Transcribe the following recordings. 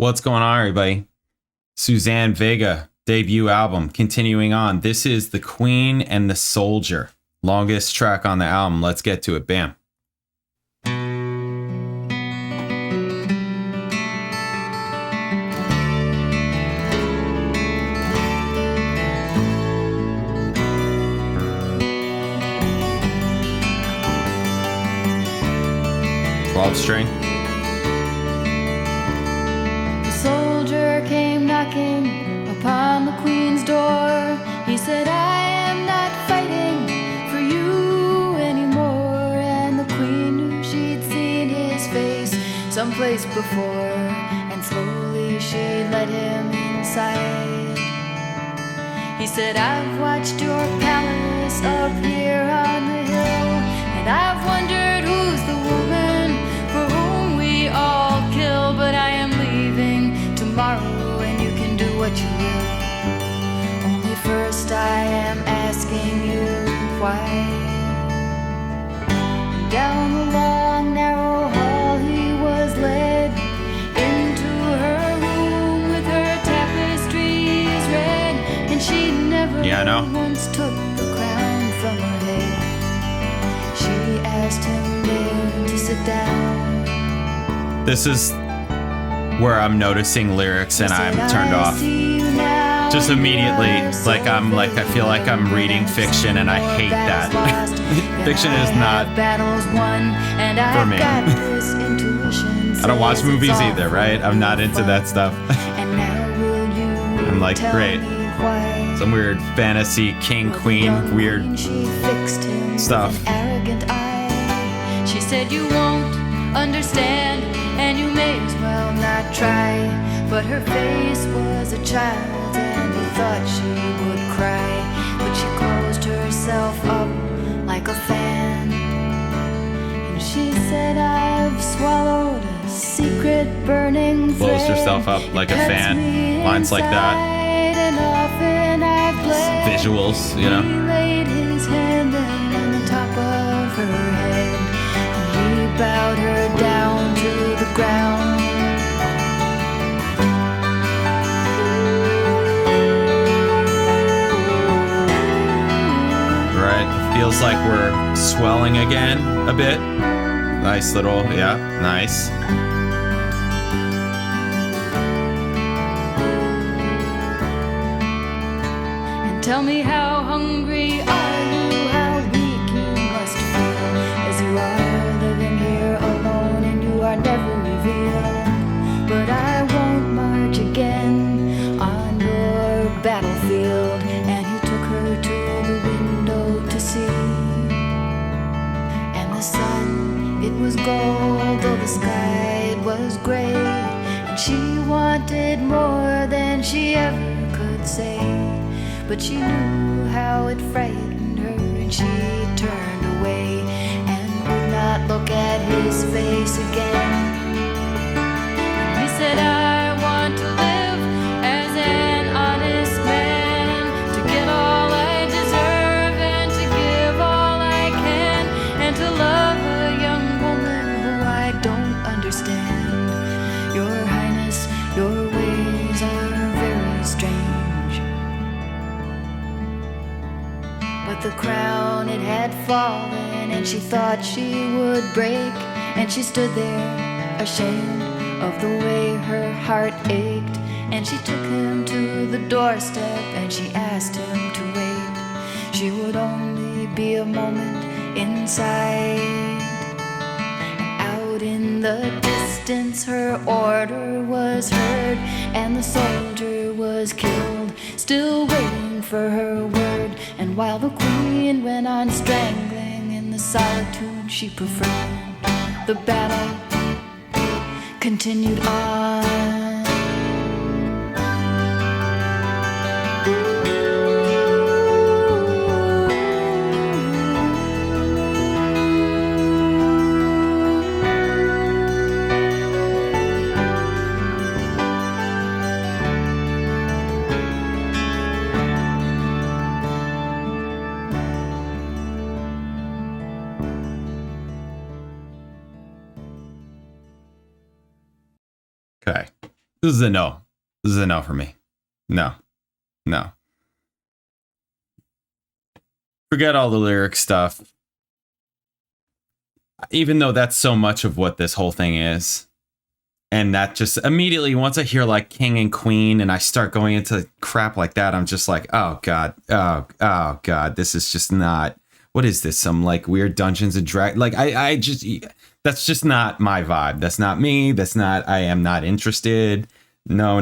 What's going on, everybody? SUZANNE Vega debut album. Continuing on. This is The Queen and the Soldier. Longest track on the album. Let's get to it. Bam. String. The soldier came knocking upon the queen's door. He said, I am not fighting for you anymore. And the queen knew she'd seen his face someplace before, and slowly she led him inside. He said, I've watched your palace up here on the hill, and I've wondered who's the woman all kill, but I am leaving tomorrow and you can do what you will. Only first I am asking you why. Down the long narrow hall he was led into her room with her tapestries red, and she never once took the crown from her head. She asked him there to sit down. This is where I'm noticing lyrics and I'm turned off. Just immediately, I feel like I'm reading fiction and I hate that. Fiction is not for me. I don't watch movies either, right? I'm not into that stuff. I'm like, great. Some weird fantasy, king, queen, weird stuff. She said you won't understand, and you may as well not try. But her face was a child, and he thought she would cry. But she closed herself up like a fan, and she said, I've swallowed a secret burning thread. Closed herself up like a fan. Lines like that. And often I've bled. Visuals, you know. He laid his hand then on the top of her head, and he bowed her down to the ground. Right, feels like we're swelling again a bit. Nice little, yeah, nice. And tell me, how hungry are you? How weak you must feel as you are living here alone and you are never revealed. But I won't march again on your battlefield. And he took her to the window to see. And the sun, it was gold, though the sky, it was gray. And she wanted more than she ever could say. But she knew how it frightened her, and she turned away and would not look at his face again. He said, I want to live as an honest man, to get all I deserve and to give all I can, and to love a young woman who I don't understand. Your Highness, your ways are very strange. But the crown, it had fallen, and she thought she would break. And she stood there, ashamed of the way her heart ached. And she took him to the doorstep, and she asked him to wait. She would only be a moment inside. And out in the distance her order was heard, and the soldier was killed, still waiting for her word. And while the queen went on strangling in the solitude she preferred, the battle continued on. Okay. This is a no. This is a no for me. No. No. Forget all the lyric stuff. Even though that's so much of what this whole thing is. And that just immediately, once I hear like King and Queen and I start going into crap like that, I'm just like, oh God, oh God, this is just not, what is this? Some like weird Dungeons and Dragons. Like I just, that's just not my vibe. That's not me. That's not, I am not interested. No.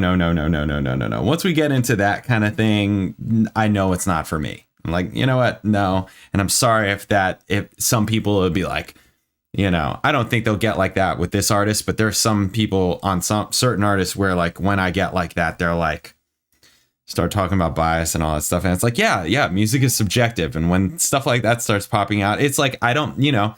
Once we get into that kind of thing, I know it's not for me. I'm like, you know what? No. And I'm sorry if some people would be like, you know, I don't think they'll get like that with this artist, but there's some people on some certain artists where like when I get like that, they're like start talking about bias and all that stuff. And it's like, yeah, music is subjective. And when stuff like that starts popping out, it's like, I don't, you know,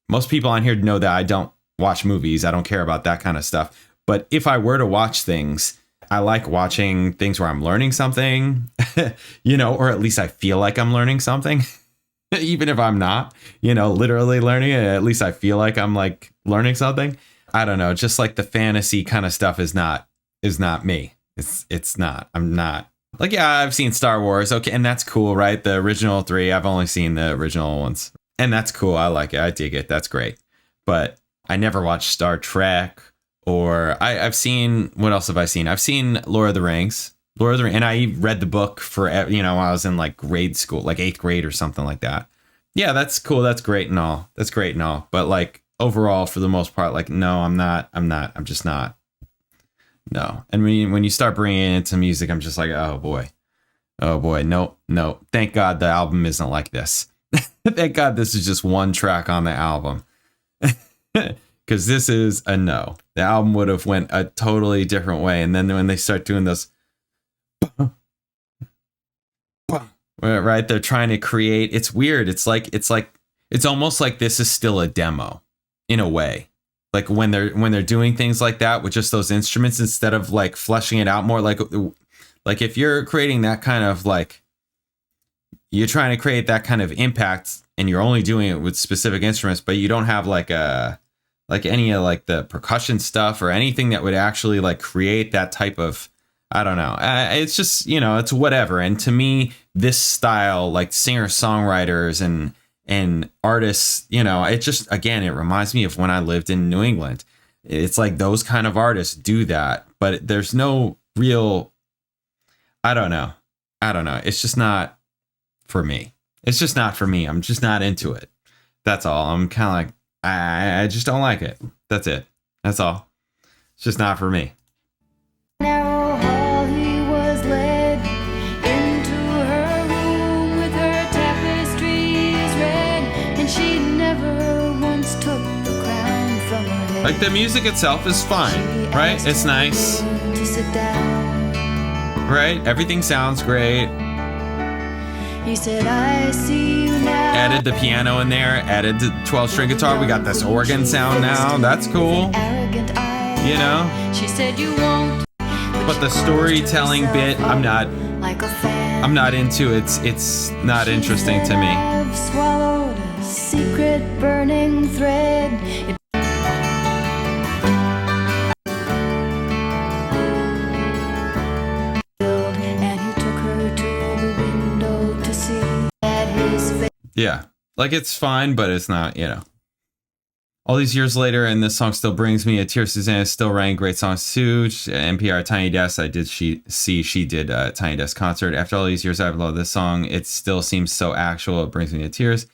most people on here know that I don't watch movies. I don't care about that kind of stuff. But if I were to watch things, I like watching things where I'm learning something, you know, or at least I feel like I'm learning something. Even if I'm not, you know, literally learning it, at least I feel like I'm like learning something. I don't know. Just like the fantasy kind of stuff is not me. It's not. I'm not like, yeah, I've seen Star Wars. OK, and that's cool. Right. The original 3. I've only seen the original ones. And that's cool. I like it. I dig it. That's great. But I never watched Star Trek or I've seen. What else have I seen? I've seen Lord of the Rings. And I read the book for, you know, I was in like grade school, like 8th grade or something like that. Yeah, that's cool. That's great and all. But like overall, for the most part, like, no, I'm just not. No. And when you start bringing it into music, I'm just like, oh boy. No. Thank God the album isn't like this. Thank God this is just one track on the album. Because this is a no. The album would have went a totally different way. And then when they start doing this, right, they're trying to create, it's weird. It's almost like this is still a demo in a way. Like when they're doing things like that with just those instruments instead of like fleshing it out more, like if you're creating that kind of like, you're trying to create that kind of impact and you're only doing it with specific instruments, but you don't have like any of like the percussion stuff or anything that would actually like create that type of, I don't know. It's just, you know, it's whatever. And to me, this style, like singer-songwriters and artists, you know, it just, again, it reminds me of when I lived in New England. It's like those kind of artists do that, but there's no real, I don't know. It's just not for me. I'm just not into it. That's all. I'm kind of like, I just don't like it. That's it. That's all. It's just not for me. Narrow hall he was led into her room with her tapestries red, and she never once took the crown from her head. Like the music itself is fine, right? It's nice. To sit down. Right? Everything sounds great. He said, I see you now. Added the piano in there, added the 12-string guitar. We got this organ sound now. That's cool. You know? She said you won't. But the storytelling bit, I'm not into. It's not interesting to me. I've swallowed a secret burning thread. And he took her to the window to see at his face. Yeah, like it's fine, but it's not, you know. All these years later, and this song still brings me a tear. Suzanne is still writing great songs too. NPR Tiny Desk, she did a Tiny Desk concert. After all these years, I've loved this song. It still seems so actual. It brings me to tears.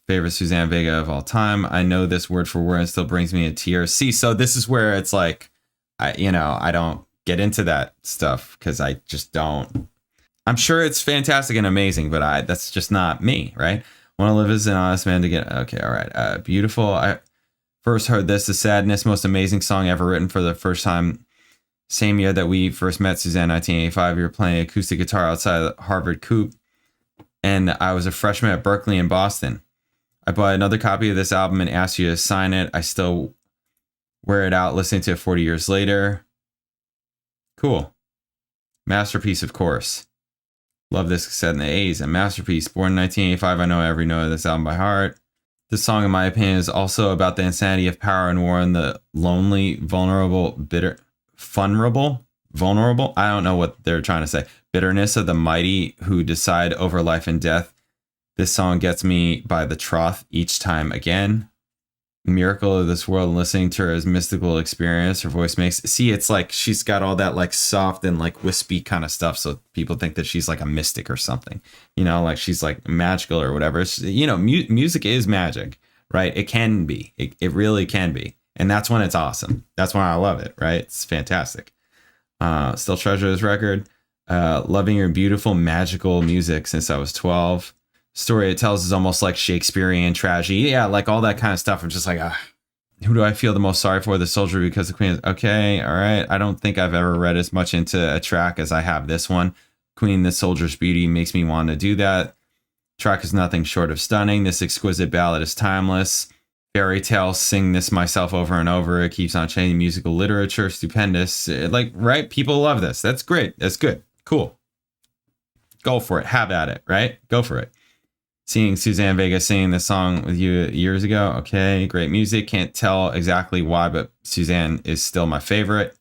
Favorite Suzanne Vega of all time. I know this word for word and still brings me a tear. See, so this is where it's like, I don't get into that stuff because I just don't. I'm sure it's fantastic and amazing, but that's just not me, right? Want to live as an honest man to get. Okay, all right. Beautiful. I first heard this, The Sadness, most amazing song ever written for the first time. Same year that we first met, Suzanne, 1985. You were playing acoustic guitar outside the Harvard Coop, and I was a freshman at Berkeley in Boston. I bought another copy of this album and asked you to sign it. I still wear it out listening to it 40 years later. Cool. Masterpiece, of course. Love this cassette in the A's. A masterpiece. Born in 1985, I know every note of this album by heart. This song, in my opinion, is also about the insanity of power and war and the lonely, vulnerable, bitter vulnerable. I don't know what they're trying to say. Bitterness of the mighty who decide over life and death. This song gets me by the trough each time again. Miracle of this world, listening to her as mystical experience. Her voice makes, see, it's like she's got all that like soft and like wispy kind of stuff. So people think that she's like a mystic or something, you know, like she's like magical or whatever. It's, you know, music is magic, right? It can be, it really can be. And that's when it's awesome. That's when I love it, right? It's fantastic. Still treasure this record. Loving your beautiful, magical music since I was 12. Story it tells is almost like Shakespearean tragedy. Yeah, like all that kind of stuff. I'm just like, who do I feel the most sorry for? The soldier because the queen is okay. All right. I don't think I've ever read as much into a track as I have this one. Queen, the soldier's beauty makes me want to do that. Track is nothing short of stunning. This exquisite ballad is timeless. Fairy tale, sing this myself over and over. It keeps on changing. Musical literature, stupendous. Like, right? People love this. That's great. That's good. Cool. Go for it. Have at it, right? Go for it. Seeing SUZANNE Vega singing this song with you years ago. Okay, great music. Can't tell exactly why, but SUZANNE is still my favorite.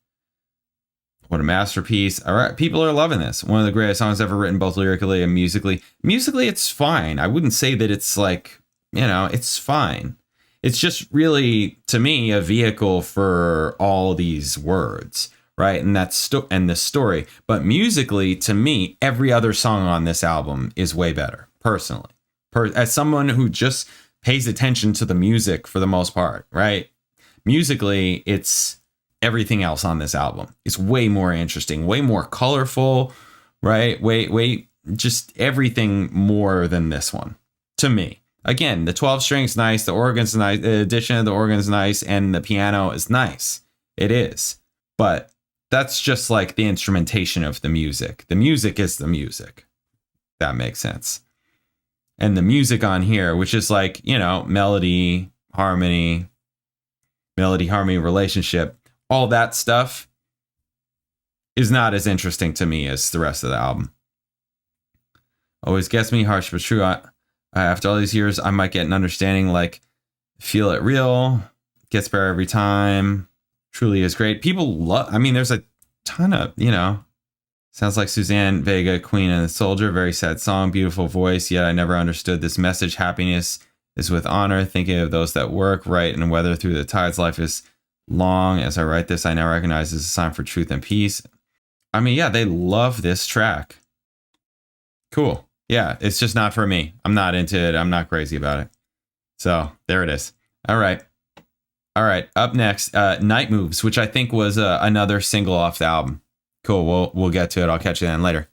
What a masterpiece. All right, people are loving this. One of the greatest songs ever written, both lyrically and musically. Musically, it's fine. I wouldn't say that it's like, you know, it's fine. It's just really, to me, a vehicle for all these words, right? And that's and the story. But musically, to me, every other song on this album is way better, personally. As someone who just pays attention to the music for the most part, right? Musically, it's everything else on this album. It's way more interesting, way more colorful, right? Way, just everything more than this one, to me. Again, the 12 strings nice, the organ's nice, the addition of the organ's nice, and the piano is nice. It is. But that's just like the instrumentation of the music. The music is the music. That makes sense. And the music on here, which is like, you know, melody, harmony, relationship, all that stuff is not as interesting to me as the rest of the album. Always gets me, harsh but true. After all these years, I might get an understanding, like, feel it real, gets better every time, truly is great. People love, I mean, there's a ton of, you know, sounds like SUZANNE Vega, Queen and the Soldier. Very sad song, beautiful voice. Yet I never understood this message. Happiness is with honor. Thinking of those that work, right, and weather through the tides. Life is long. As I write this, I now recognize as a sign for truth and peace. I mean, yeah, they love this track. Cool. Yeah, it's just not for me. I'm not into it. I'm not crazy about it. So there it is. All right. Up next, Night Moves, which I think was another single off the album. Cool. We'll get to it. I'll catch you then later.